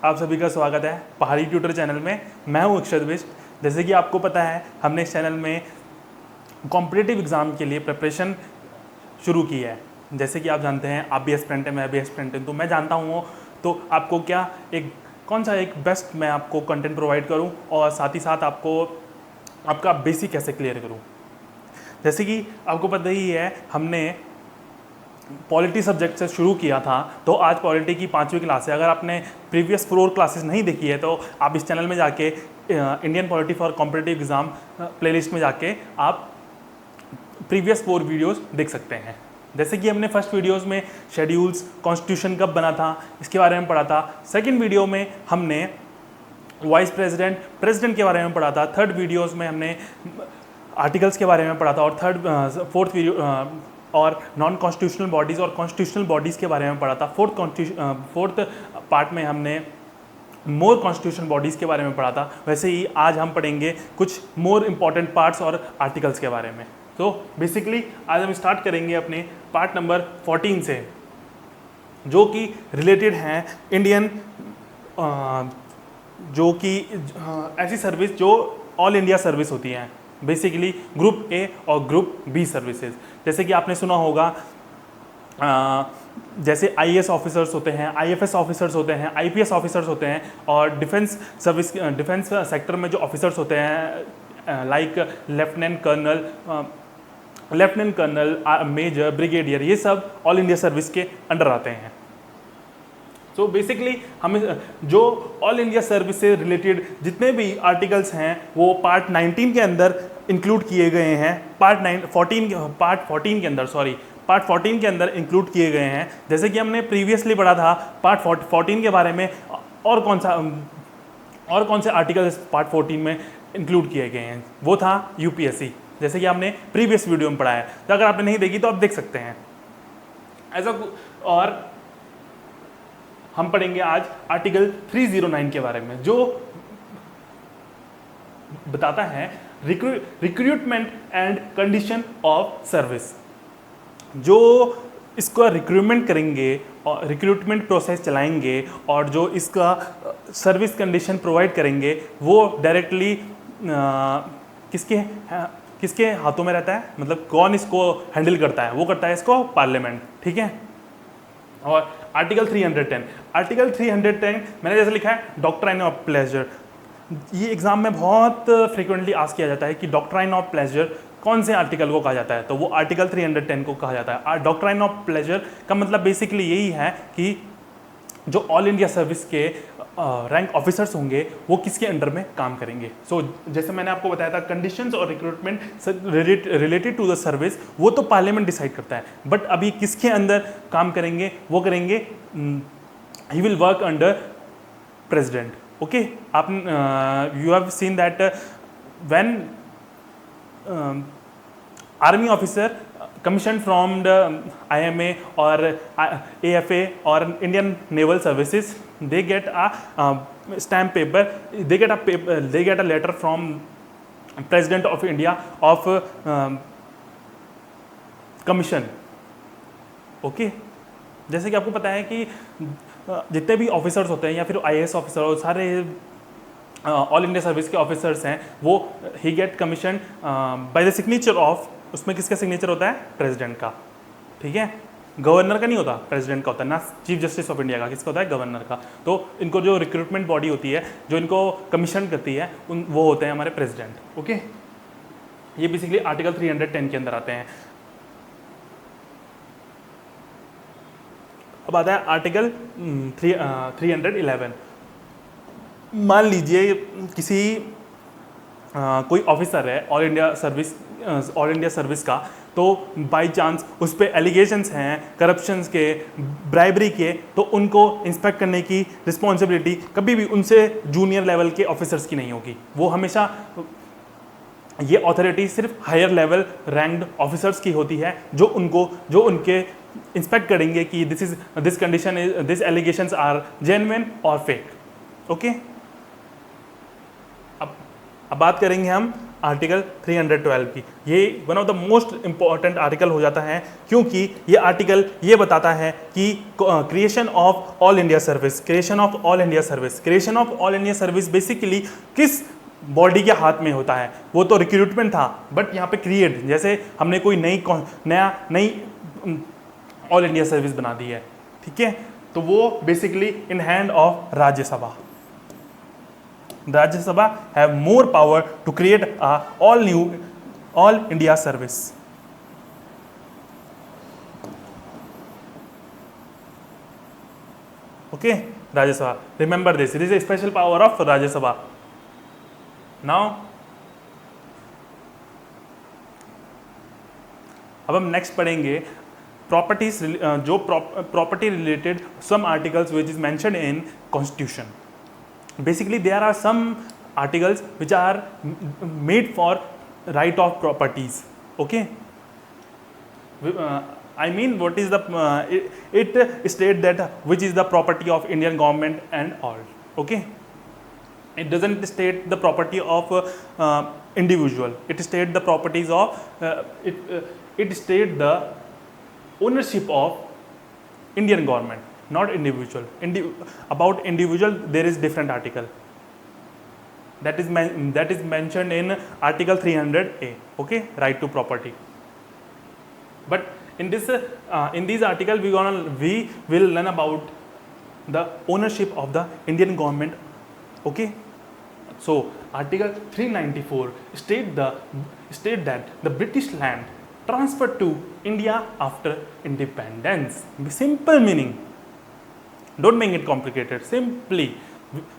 आप सभी का स्वागत है पहाड़ी ट्यूटर चैनल में। मैं हूं अक्षत विष्ट। जैसे कि आपको पता है, हमने इस चैनल में कॉम्पिटिटिव एग्ज़ाम के लिए प्रिपरेशन शुरू की है। जैसे कि आप जानते हैं, आप भी एस्पिरेंट हैं, मैं भी एस्पिरेंट हूं, तो मैं जानता हूँ तो आपको क्या कौन सा एक बेस्ट मैं आपको कंटेंट प्रोवाइड करूँ और साथ ही साथ आपको आपका बेसिक कैसे क्लियर करूँ। जैसे कि आपको पता ही है, हमने पॉलिटी सब्जेक्ट से शुरू किया था, तो आज पॉलिटी की 5वीं क्लास है। अगर आपने प्रीवियस 4 क्लासेस नहीं देखी है तो आप इस चैनल में जाके Indian polity for competitive exam playlist में जाके आप प्रीवियस 4 वीडियोस देख सकते हैं। जैसे कि हमने फर्स्ट वीडियोस में शेड्यूल्स, कॉन्स्टिट्यूशन कब बना था, इसके बारे में पढ़ा था। सेकेंड वीडियो में हमने वाइस प्रेसिडेंट के बारे में पढ़ा था। थर्ड वीडियोज़ में हमने आर्टिकल्स के बारे में पढ़ा था। और फोर्थ वीडियो और नॉन कॉन्स्टिट्यूशनल बॉडीज़ और कॉन्स्टिट्यूशनल बॉडीज़ के बारे में पढ़ा था। फोर्थ पार्ट में हमने मोर कॉन्स्टिट्यूशनल बॉडीज़ के बारे में पढ़ा था। वैसे ही आज हम पढ़ेंगे कुछ मोर इम्पॉर्टेंट पार्ट्स और आर्टिकल्स के बारे में। तो बेसिकली आज हम स्टार्ट करेंगे अपने पार्ट नंबर 14 से, जो कि रिलेटेड हैं इंडियन जो कि ऐसी सर्विस जो ऑल इंडिया सर्विस होती हैं, बेसिकली ग्रुप ए और ग्रुप बी सर्विसेज। जैसे कि आपने सुना होगा, जैसे आईएएस ऑफिसर्स होते हैं, आईएफएस ऑफिसर्स होते हैं, आईपीएस ऑफिसर्स होते हैं, और डिफेंस सेक्टर में जो ऑफिसर्स होते हैं like lieutenant colonel, major, brigadier, ये सब ऑल इंडिया सर्विस के अंडर आते हैं। सो बेसिकली हमें जो ऑल इंडिया सर्विस से रिलेटेड जितने भी आर्टिकल्स हैं वो पार्ट 19 के अंदर इंक्लूड किए गए हैं। पार्ट 14 के अंदर इंक्लूड किए गए हैं। जैसे कि हमने प्रीवियसली पढ़ा था पार्ट 14 के बारे में, और कौन से आर्टिकल्स पार्ट 14 में इंक्लूड किए गए हैं, वो था यूपीएससी। जैसे कि आपने प्रीवियस वीडियो में पढ़ा है, तो अगर आपने नहीं देखी तो आप देख सकते हैं ऐसा। और हम पढ़ेंगे आज आर्टिकल 309 के बारे में, जो बताता है recruitment and condition of service. जो इसका रिक्रूटमेंट करेंगे और रिक्रूटमेंट प्रोसेस चलाएंगे और जो इसका सर्विस कंडीशन प्रोवाइड करेंगे, वो डायरेक्टली किसके हाथों में रहता है, मतलब कौन इसको हैंडल करता है, वो करता है इसको पार्लियामेंट। ठीक है। और आर्टिकल 310 मैंने जैसे लिखा है डॉक्ट्राइन ऑफ प्लेजर। ये एग्जाम में बहुत फ्रीक्वेंटली आस्क किया जाता है कि डॉक्ट्राइन ऑफ प्लेजर कौन से आर्टिकल को कहा जाता है, तो वो आर्टिकल 310 को कहा जाता है। डॉक्ट्राइन ऑफ प्लेजर का मतलब बेसिकली यही है कि जो ऑल इंडिया सर्विस के रैंक ऑफिसर्स होंगे वो किसके अंडर में काम करेंगे। सो जैसे मैंने आपको बताया था, कंडीशंस और recruitment related to the service वो तो पार्लियामेंट डिसाइड करता है, बट अभी किसके अंदर काम करेंगे, वो करेंगे he will work under president. Okay, आप you have seen that when army officer commissioned from the IMA or AFA or Indian Naval Services, they get a stamp paper, they get a letter from President of India of commission. Okay, जैसे कि आपको पता है कि जितने भी officers होते हैं या फिर IAS ऑफिसर और सारे ऑल इंडिया सर्विस के ऑफिसर्स हैं, वो ही get commission by the signature of, उसमें किसका सिग्नेचर होता है, प्रेसिडेंट का। ठीक है, गवर्नर का नहीं होता, प्रेसिडेंट का होता है ना। चीफ जस्टिस ऑफ इंडिया का किसका होता है, गवर्नर का। तो इनको जो रिक्रूटमेंट बॉडी होती है जो इनको कमीशन करती है, वो होते हैं हमारे प्रेसिडेंट। ओके, ये बेसिकली आर्टिकल 310 के अंदर आते हैं। अब आता है आर्टिकल 311। मान लीजिए किसी कोई ऑफिसर है ऑल इंडिया सर्विस का, तो बाय चांस उस पर एलिगेशंस हैं करप्शंस के, ब्राइबरी के, तो उनको इंस्पेक्ट करने की रिस्पॉन्सिबिलिटी कभी भी उनसे जूनियर लेवल के ऑफिसर्स की नहीं होगी। वो हमेशा ये अथॉरिटी सिर्फ हायर लेवल रैंक्ड ऑफिसर्स की होती है, जो उनके इंस्पेक्ट करेंगे कि दिस एलिगेशंस आर जेन्युइन और फेक। ओके, अब बात करेंगे हम आर्टिकल 312 की। ये one of the most important article हो जाता है, क्योंकि ये आर्टिकल ये बताता है कि creation of all India service, creation of all India service, creation of all India service basically किस बॉडी के हाथ में होता है। वो तो रिक्रूटमेंट था, बट यहाँ पे क्रिएट, जैसे हमने कोई नई ऑल इंडिया सर्विस बना दी है, ठीक है, तो वो basically in hand of Rajya Sabha. Rajya Sabha have more power to create a all India service. Okay, Rajya Sabha, remember this, it is a special power of Rajya Sabha. Now अब हम नेक्स्ट पढ़ेंगे प्रॉपर्टीज, जो property related some articles which is mentioned in constitution. Basically, there are some articles which are made for right of properties. Okay, I mean, what is the it state that which is the property of Indian government and all. Okay, it doesn't state the property of individual. It state the properties of it state the ownership of Indian government, not individual. About individual there is different article that is mentioned in article 300A. Okay, right to property. But in these article we will learn about the ownership of the Indian government. Okay, so article 394 state that the British land transferred to India after independence. Simple meaning, don't make it complicated. Simply,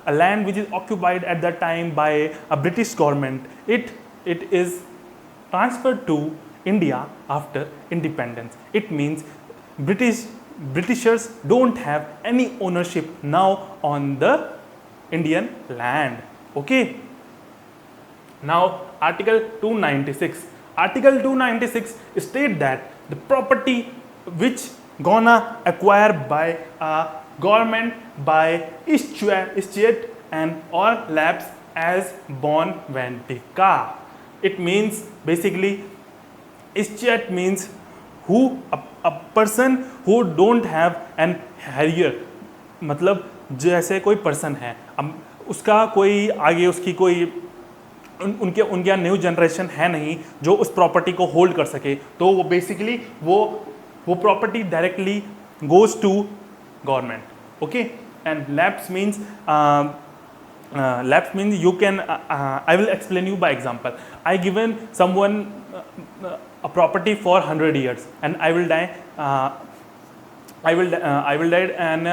a land which is occupied at that time by a British government, it is transferred to India after independence. It means Britishers don't have any ownership now on the Indian land. Okay. Now article 296. Article 296 state that the property which gonna acquire by a government by escheat and or lapse as bon ventica. It means basically escheat means who a person who don't have an heir, मतलब जैसे कोई person है, अब उसका कोई आगे उसकी कोई उनके न्यू जनरेशन है नहीं जो उस प्रॉपर्टी को होल्ड कर सके, तो वो बेसिकली वो property directly goes to government. Okay, and lapse means you can I will explain you by example. I given someone a property for 100 years and I will die. I will die and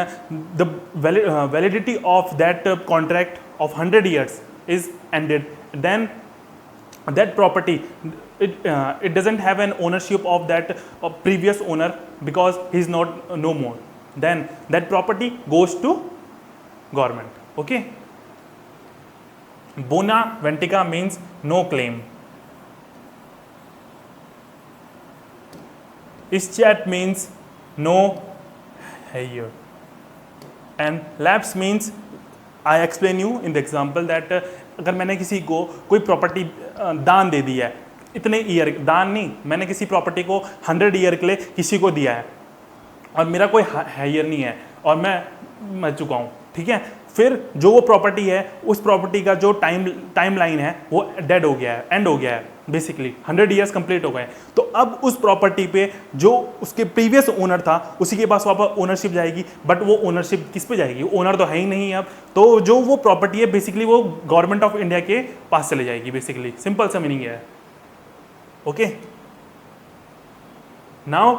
the validity of that contract of 100 years is ended. Then that property it doesn't have an ownership of that previous owner because he is not no more. Then that property goes to government. Okay. Bona ventica means no claim. Escheat means no heir. And lapse means I explain you in the example that अगर मैंने किसी को कोई property दान दे दी है, इतने year, दान नहीं, मैंने किसी प्रॉपर्टी को 100 ईयर के लिए किसी को दिया है और मेरा कोई हायर नहीं है और मैं मर चुका हूँ, ठीक है, फिर जो वो प्रॉपर्टी है उस प्रॉपर्टी का जो टाइम लाइन है वो डेड हो गया है, एंड हो गया है, बेसिकली 100 ईयर्स कंप्लीट हो गए. तो अब उस प्रॉपर्टी पे जो उसके प्रीवियस ओनर था उसी के पास वापस ओनरशिप जाएगी, बट वो ओनरशिप किस पे जाएगी, ओनर तो है ही नहीं अब, तो जो वो प्रॉपर्टी है बेसिकली वो गवर्नमेंट ऑफ इंडिया के पास चले जाएगी. बेसिकली सिंपल सा मीनिंग है. Okay, now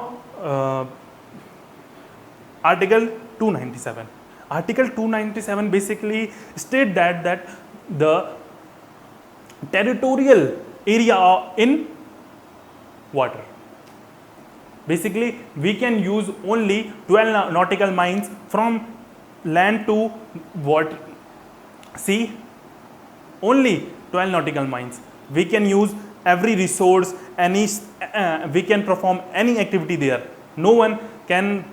article 297. Article 297 basically state that the territorial area in water, basically we can use only 12 nautical miles from land to water, sea, only 12 nautical miles. We can use every resource, we can perform any activity there. No one can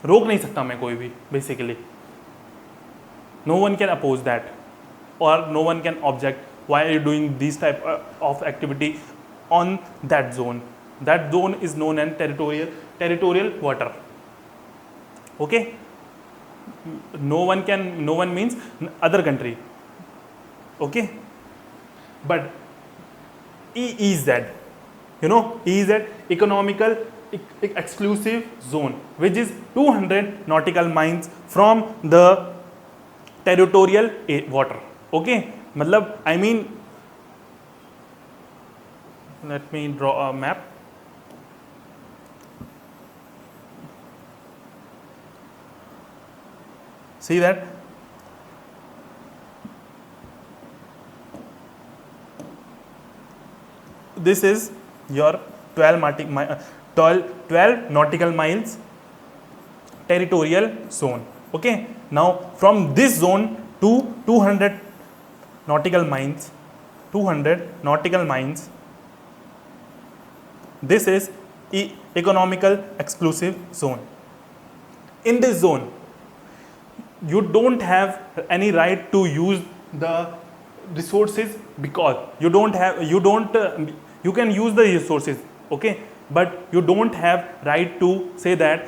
रोक नहीं सकता मैं कोई भी, basically no one can oppose that. or no one can object why are you doing this type of activity on that zone. That zone is known as territorial water. Okay, no one means other country. Okay, but EEZ, EEZ, economical exclusive zone, which is 200 nautical miles from the territorial water. Okay, matlab I mean, let me draw a map. See that this is your 12 nautical miles territorial zone. Okay, now from this zone to 200 nautical miles, this is economical exclusive zone. In this zone, you don't have any right to use the resources, because you can use the resources, okay, but you don't have right to say that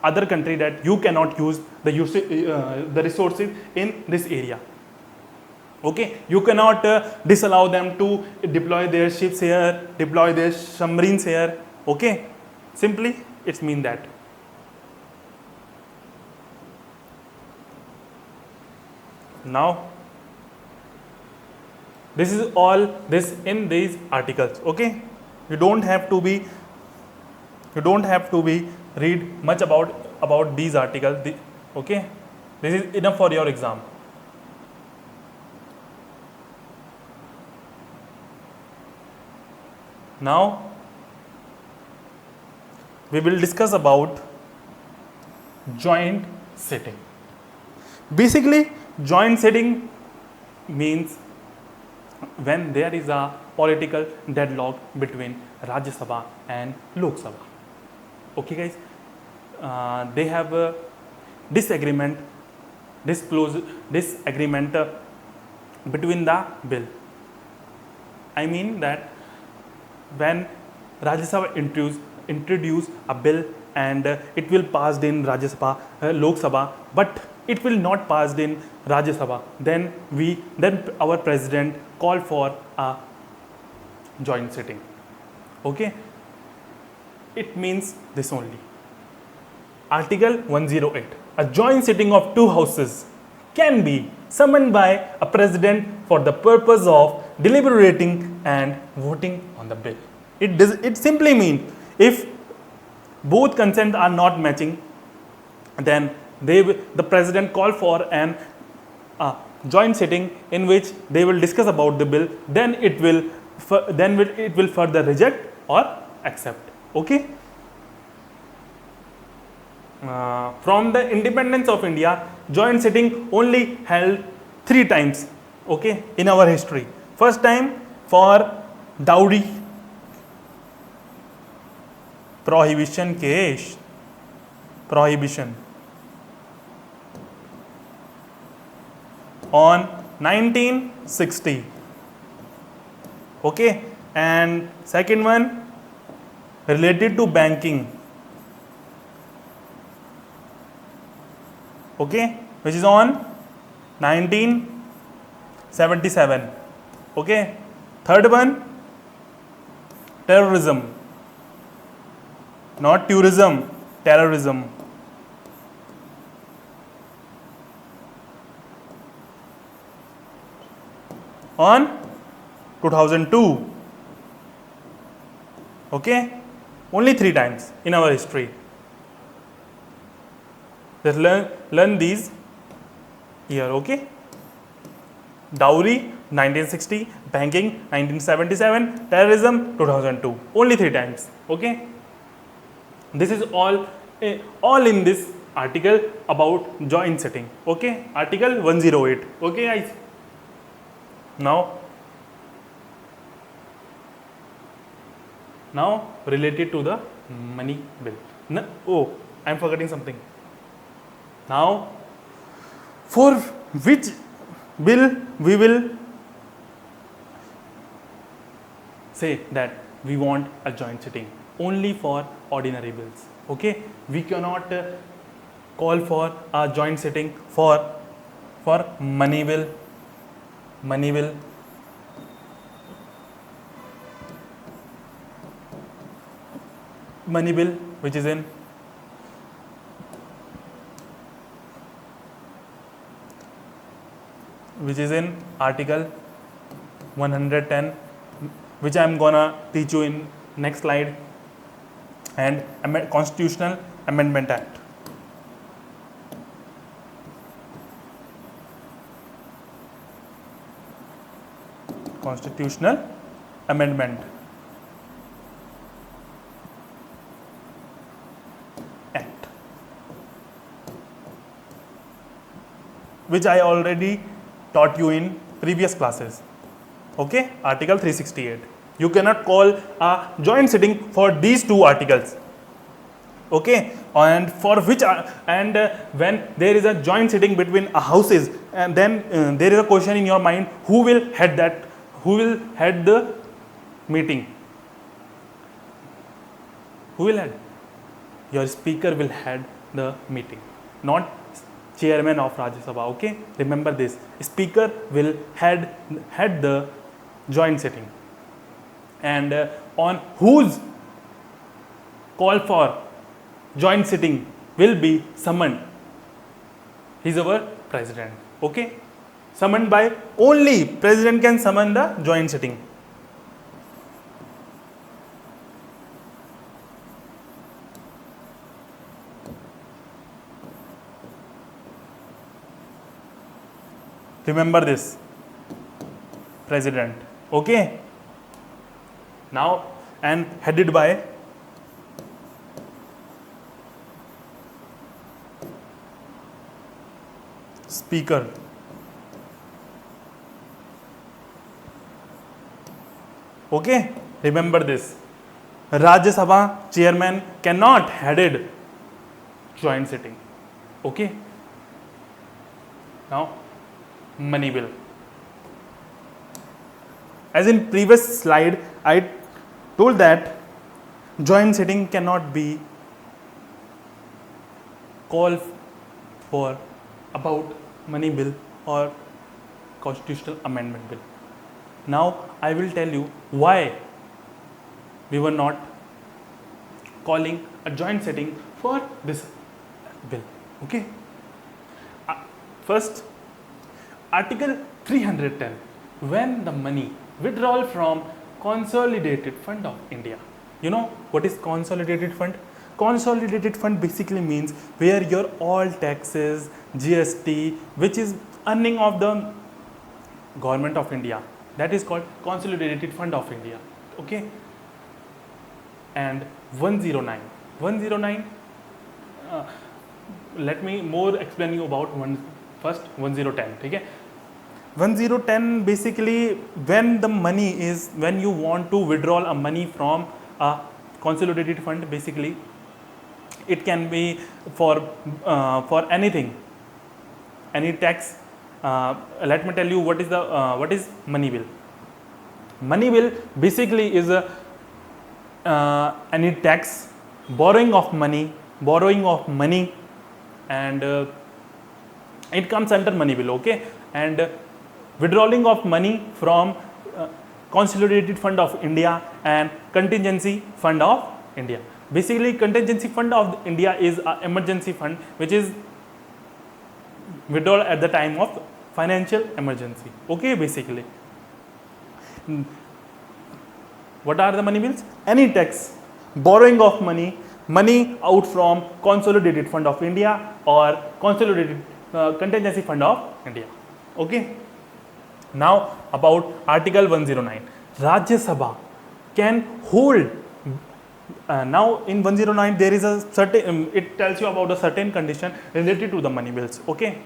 other country that you cannot use the resources in this area. Okay, you cannot disallow them to deploy their ships here, deploy their submarines here. Okay, simply it's mean that. Now this is all this in these articles. Okay, you don't have to be read much about these articles. Okay, this is enough for your exam. Now we will discuss about joint sitting. Basically, joint sitting means when there is a political deadlock between Rajya Sabha and Lok Sabha. Okay guys, they have a disagreement between the bill. I mean that when Rajya Sabha introduce a bill and it will pass in Rajya Sabha, Lok Sabha, but it will not pass in Rajya Sabha, then our president call for a joint sitting. Okay, it means this only. Article 108, a joint sitting of two houses can be summoned by a president for the purpose of deliberating and voting on the bill. It simply means if both consents are not matching, then the president call for an joint sitting in which they will discuss about the bill. Then it will further reject or accept. Okay. From the independence of India, joint sitting only held 3 times. Okay, in our history. First time for dowry prohibition case. On 1960. Okay, and second one related to banking. Okay, which is on 1977. Okay, third one terrorism, not tourism, terrorism. On 2002. Okay, only 3 times in our history. Let's learn these here. Okay, dowry 1960, banking 1977, terrorism 2002. Only 3 times. Okay, this is all in this article about joint sitting. Okay, article 108. Okay guys. Now related to the money bill. No, oh, I am forgetting something. Now, for which bill, we will say that we want a joint sitting only for ordinary bills. Okay, we cannot call for a joint sitting for money bill, which is in article 110, which I am gonna teach you in next slide, and Constitutional Amendment Act. Constitutional Amendment Act, which I already taught you in previous classes. Okay, Article 368. You cannot call a joint sitting for these two articles. Okay, and for which when there is a joint sitting between houses, and then there is a question in your mind: who will head that? Who will head the meeting? Who will head? Your speaker will head the meeting, not chairman of Rajya Sabha. Okay, remember this. Speaker will head the joint sitting, and on whose call for joint sitting will be summoned. He is our president. Okay, summoned by only president can summon the joint sitting. Remember this, president. Okay, now, and headed by speaker. Okay, remember this. Rajya Sabha chairman cannot headed joint sitting. Okay, now money bill. As in previous slide, I told that joint sitting cannot be called for about money bill or constitutional amendment bill. Now I will tell you why we were not calling a joint sitting for this bill. Okay. First, Article 310, when the money withdrawal from Consolidated Fund of India. You know what is Consolidated Fund? Consolidated Fund basically means where your all taxes, GST, which is earning of the government of India, that is called Consolidated Fund of India. Okay. And 109, let me more explain you about first 1010. Okay. 1010 basically when the money is, when you want to withdraw a money from a consolidated fund, basically it can be for anything, any tax. Let me tell you what is money bill. Money bill basically is any tax, borrowing of money, and it comes under money bill. Okay, and withdrawing of money from Consolidated Fund of India and Contingency Fund of India. Basically, Contingency Fund of India is an emergency fund which is withdrawn at the time of financial emergency. Okay, basically. What are the money bills? Any tax, borrowing of money out from Consolidated Fund of India or Consolidated Contingency Fund of India. Okay. Now about Article 109. Rajya Sabha can hold. Now in 109 there is a certain, it tells you about a certain condition related to the money bills. Okay.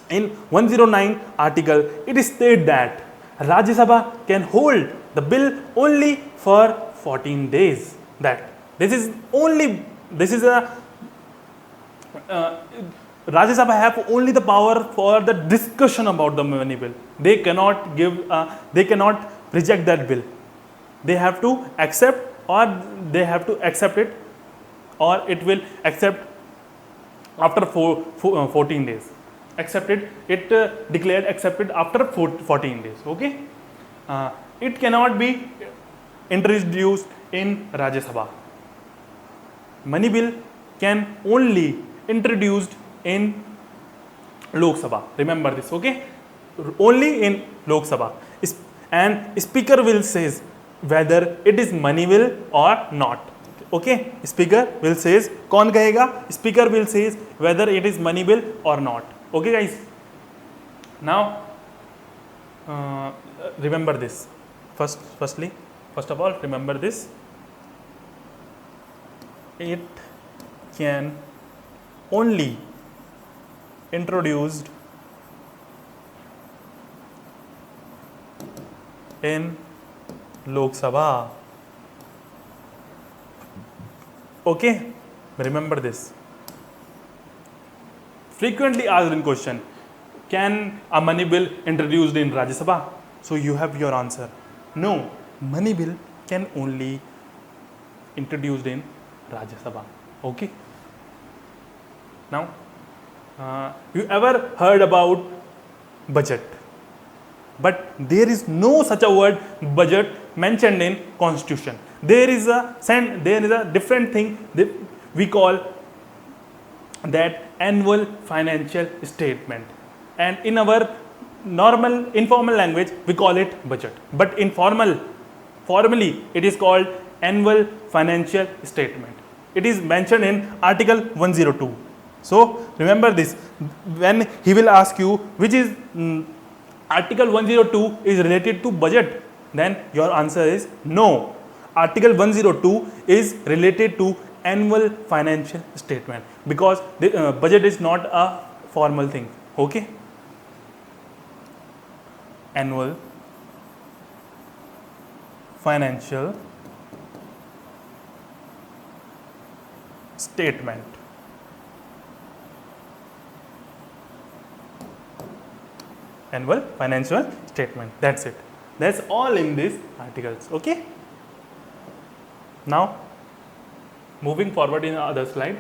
In 109 article, it is stated that Rajya Sabha can hold the bill only for 14 days. That this is Rajya Sabha have only the power for the discussion about the money bill. They cannot they cannot reject that bill. They have to accept, or they have to accept it, or it will accept after 14 days. Accepted, it declared accepted after 14 days. Okay, it cannot be introduced in Rajya Sabha. Money bill can only introduced in Lok Sabha. Remember this, okay? Only in Lok Sabha. And speaker will says whether it is money bill or not. Okay? Speaker will says, कौन कहेगा? Speaker will says whether it is money bill or not. Okay, guys? Now, remember this. First of all, remember this. It can only introduced in Lok Sabha. Okay, remember this. Frequently asked in question, can a money bill introduced in Rajya Sabha? So you have your answer. No, money bill can only introduced in Rajya Sabha. Okay. Now, you ever heard about budget? But there is no such a word budget mentioned in Constitution. There is a different thing that we call that annual financial statement, and in our informal language we call it budget. But formally it is called annual financial statement. It is mentioned in Article 102. So remember this. When he will ask you which is Article 102 is related to budget, then your answer is no. Article 102 is related to annual financial statement, because the budget is not a formal thing. Okay? Annual financial statement. Annual financial statement. That's it. That's all in these articles. Okay? Now, moving forward in the other slide.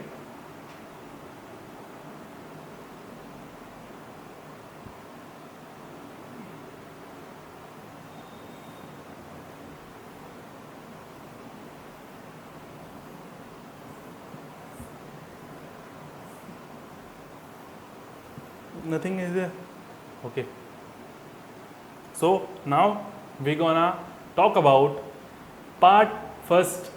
Nothing is there. Okay. So now we're gonna talk about part first,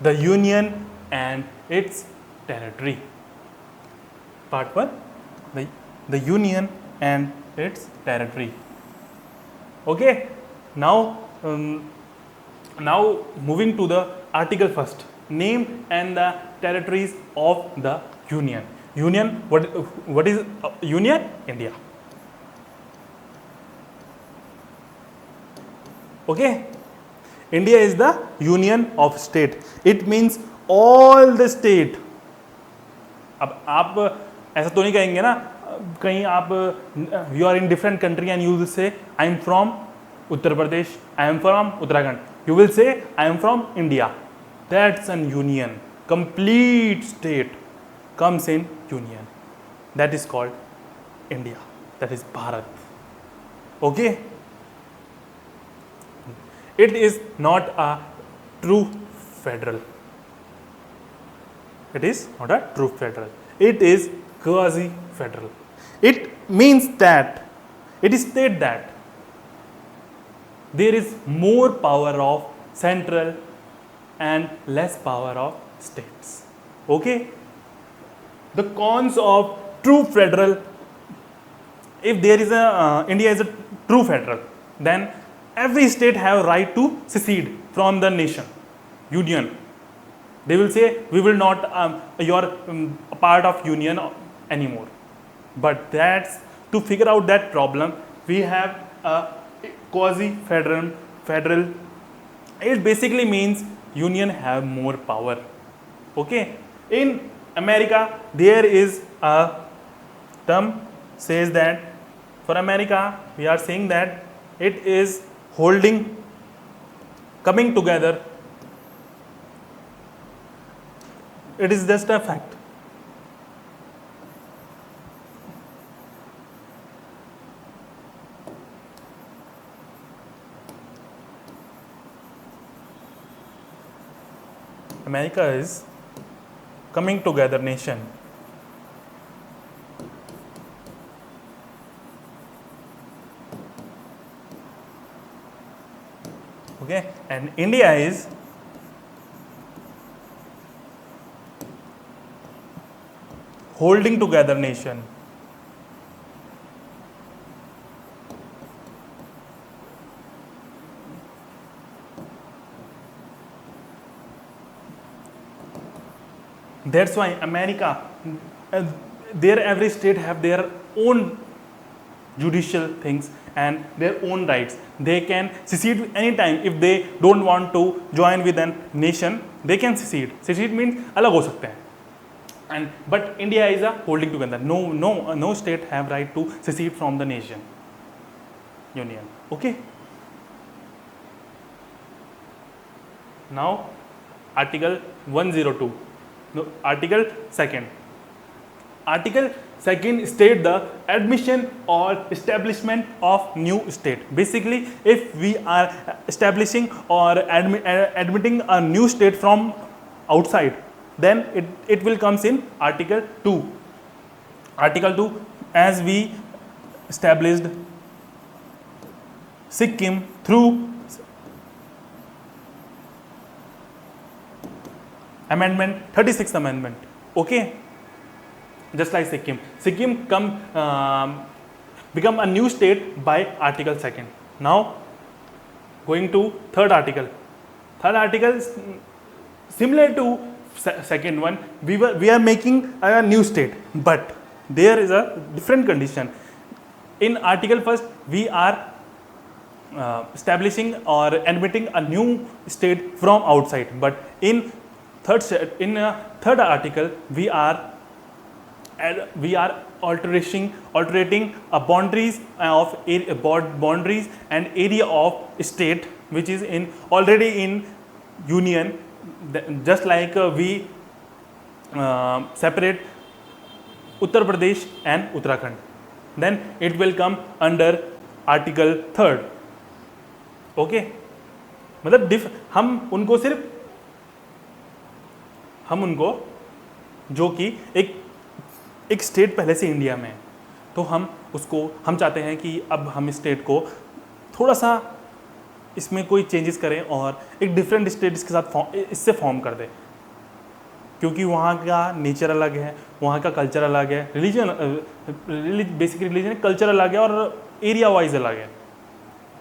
the union and its territory. Part 1, the union and its territory. Okay. Now moving to the article first, name and the territories of the union. Union, what is union? India. Okay, India is the union of state. It means all the state. अब आप ऐसा तो नहीं कहेंगे ना, कहीं आप you are in different country and you will say I am from Uttar Pradesh, I am from Uttarakhand. You will say I am from India. That's an union. Complete state comes in union. That is called India. That is Bharat. Okay. It is not a true federal. It is not a true federal. It is quasi-federal. It means that, it is stated that there is more power of central and less power of states. Okay? The cons of true federal, if there is India is a true federal, then every state have right to secede from the nation, union. They will say we will not you're a part of union anymore. But that's to figure out that problem, we have a quasi-federal. Federal, it basically means union have more power. Okay, in America there is a term says that for America we are saying that it is holding, coming together. It is just a fact. America is coming together nation. Okay, and India is holding together nation. That's why America, their every state have their own judicial things and their own rights. They can secede anytime if they don't want to join with a nation. They can secede. Secede means अलग हो सकते हैं. And but India is a holding together. No state have right to secede from the nation union. Okay. Now Article 102. No, Article 2nd. Article 2nd state the admission or establishment of new state. Basically, if we are establishing or admitting a new state from outside, then it will comes in Article 2. Article 2, as we established Sikkim through amendment 36th amendment. Okay, just like Sikkim become a new state by Article 2nd. Now going to third article is similar to second one. We are making a new state, but there is a different condition. In Article 1st we are establishing or admitting a new state from outside, but in third article we are altering a boundaries and area of state which is already in union, just like we separate Uttar Pradesh and Uttarakhand, then it will come under Article 3rd. Okay, मतलब हम उनको जो कि एक state पहले से India में है, तो हम चाहते हैं कि अब हम स्टेट को थोड़ा सा इसमें कोई चेंजेस करें और एक डिफरेंट स्टेट इसके साथ इससे फॉर्म कर दें, क्योंकि वहाँ का नेचर अलग है, वहाँ का कल्चर अलग है, बेसिक रिलीजन कल्चर अलग है और एरिया वाइज अलग है.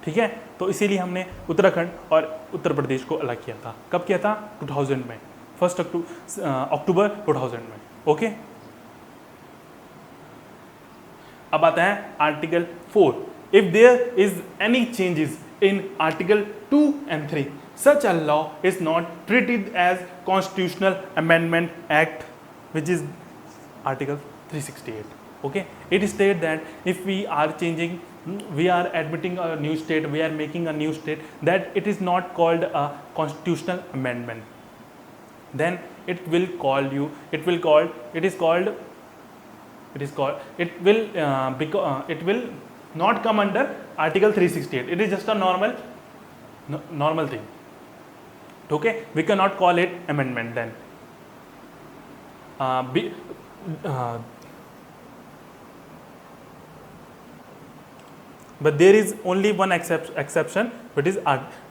ठीक है, तो इसीलिए हमने उत्तराखंड और उत्तर प्रदेश को अलग किया था. कब किया था? 2000 में, 1 अक्टूबर 2000 में. ओके, अब आता है article 4. If there is any changes in Article 2 and 3, such a law is not treated as Constitutional Amendment Act, which is Article 368. Okay, it states that if we are changing, we are admitting a new state, we are making a new state, that it is not called a constitutional amendment. Then it will not come under Article 368. It is just a normal thing. Okay, we cannot call it amendment then. But there is only one exception, which is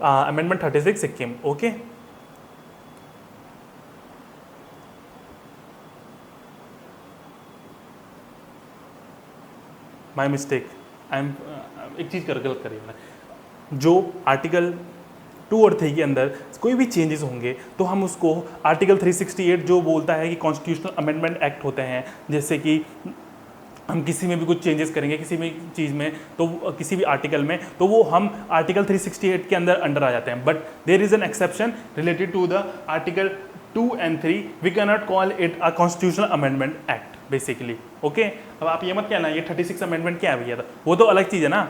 Amendment 36 Sikkim. Okay. My mistake. एक चीज़ गलत करी मैंने. जो article 2 और 3 के अंदर कोई भी चेंजेस होंगे तो हम उसको आर्टिकल 368 जो बोलता है कि कॉन्स्टिट्यूशनल अमेंडमेंट एक्ट होते हैं, जैसे कि हम किसी में भी कुछ चेंजेस करेंगे किसी भी चीज़ में, तो किसी भी आर्टिकल में, तो वो हम आर्टिकल 368 के अंदर आ जाते हैं. But there is an exception related to the article 2 and 3. We can not call it a constitutional amendment act. Basically. Okay, अब आप ये मत कहना ये 36 अमेंडमेंट क्या है भैया, वो तो अलग चीज़ है ना,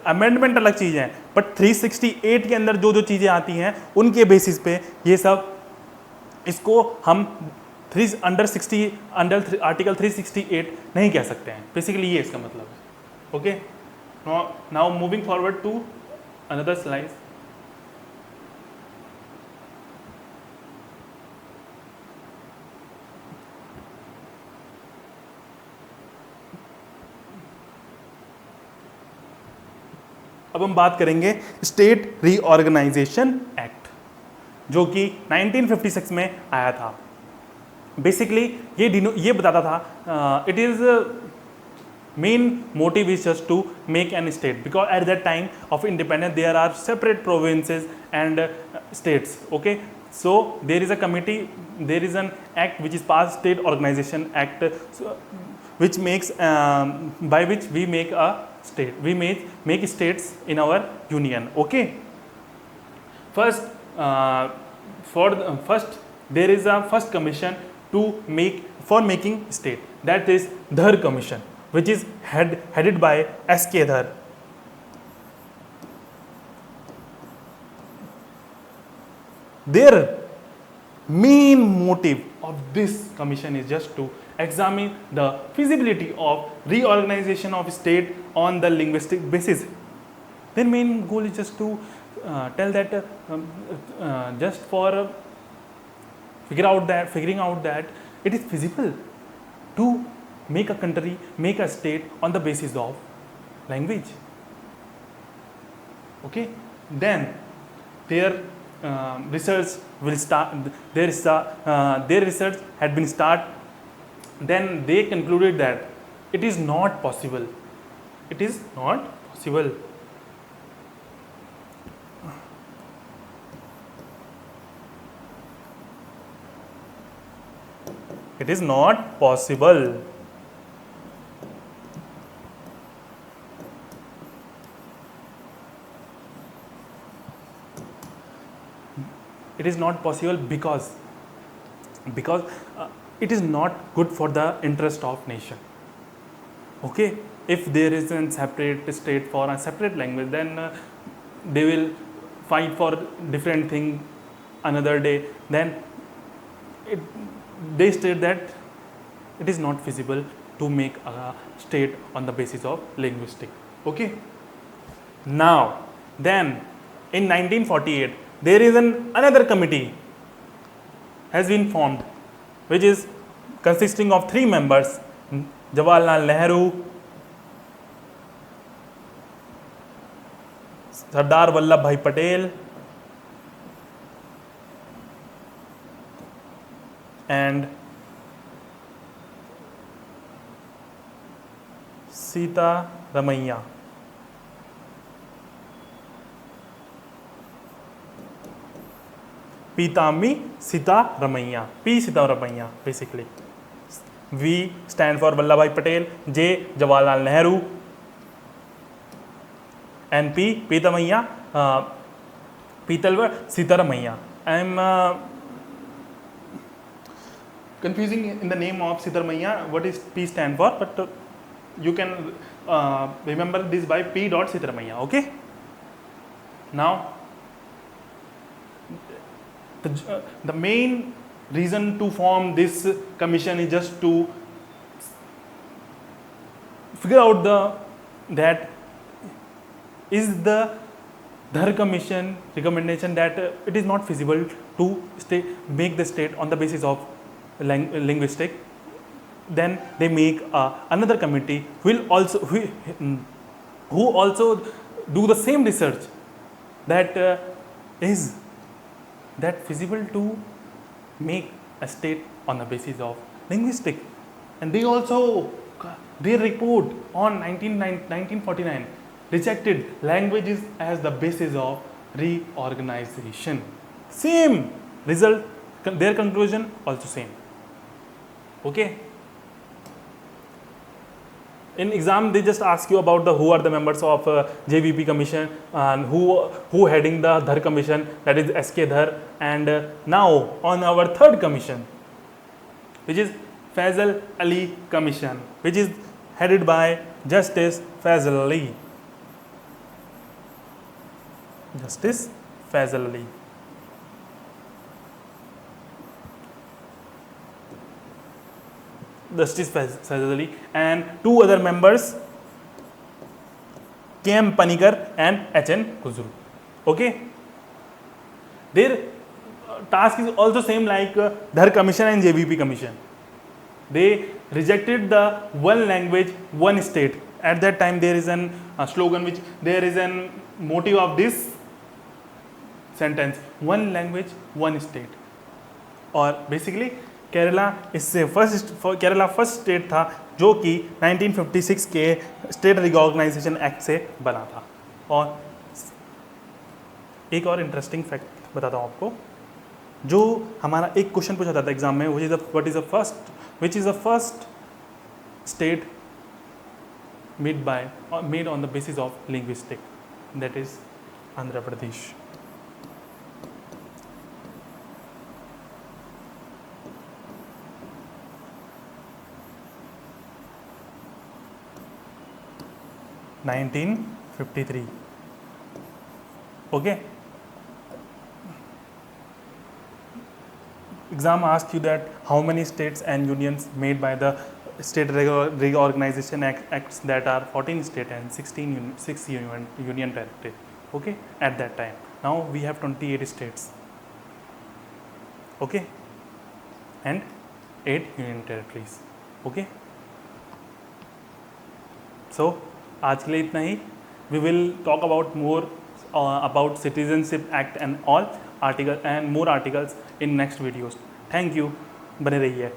अमेंडमेंट अलग चीज़ है, बट 368 के अंदर जो जो चीज़ें आती हैं उनके बेसिस पे ये सब, इसको हम अंडर आर्टिकल 368 नहीं कह सकते हैं, बेसिकली ये इसका मतलब है। Okay, now moving forward to another slide. अब हम बात करेंगे स्टेट रीऑर्गेनाइजेशन एक्ट, जो कि 1956 में आया था। बेसिकली ये बताता था, it is main motive is just to make an state, because at that time of independence there are separate provinces and states. Okay, so there is a committee, there is an act which is passed, state organization act, which makes by which we make a state, we make states in our union. Okay, first first there is a first commission to making state, that is Dhar commission, which is headed by S.K. Dhar. Their main motive of this commission is just to examine the feasibility of reorganization of state on the linguistic basis. Their main goal is just to tell that just for figuring out that it is feasible to make a country, make a state on the basis of language. Okay, then their research will start. Their research had been start. Then they concluded that it is not possible. It is not possible. It is not possible. It is not possible because it is not good for the interest of nation. Okay, if there is a separate state for a separate language, then they will fight for different thing another day. Then they state that it is not feasible to make a state on the basis of linguistic. Okay, now then in 1948 there is another committee has been formed, which is consisting of 3 members: Jawaharlal Nehru, Sardar Vallabhbhai Patel, and Sita Ramaiah. Pitami Sita Ramaiah, P Sita Ramaiah basically. V stand for Vallabhbhai Patel, J Jawaharlal Nehru, and P Pitamaiah, Pitalvar Sita Ramaiah. I am confusing in the name of Sita Ramaiah what is P stand for, but you can remember this by P dot Sita Ramaiah. Okay, now the main reason to form this commission is just to figure out that is the Dhar commission recommendation that it is not feasible to make the state on the basis of linguistic. Then they make another committee who also do the same research that is that feasible to make a state on the basis of linguistic. And they also, their report on 1949 rejected languages as the basis of reorganization. Same result, their conclusion also same. Okay, in exam they just ask you about who are the members of JVP commission and who heading the Dhar commission, that is SK Dhar. And now on our third commission, which is Faisal Ali Commission, which is headed by Justice Faisal Ali. Justice Faisal Ali. Justice Faisal Ali and two other members, K.M. Panikar and H.N. Kuzru. Okay. Their task is also same like Dhar Commission and JVP Commission. They rejected the one language, one state. At that time there is an slogan which there is an motive of this sentence, one language, one state. और basically Kerala इससे Kerala first state था जो कि 1956 के state recognition act से बना था। और एक और इंटरेस्टिंग फैक्ट बताता हूँ आपको, जो हमारा एक क्वेश्चन पूछा था एग्जाम में, which is the first state made on the basis of linguistic, that is Andhra Pradesh. (1953). Okay. Exam asks you that how many states and unions made by the state reorganization acts, that are 14 state and 6 union territory. Okay, at that time. Now we have 28 states. Okay, and 8 union territories. Okay. So आज के लिए इतना ही. We will talk about more about Citizenship Act and all articles and more articles in next videos. Thank you. बने रहिए.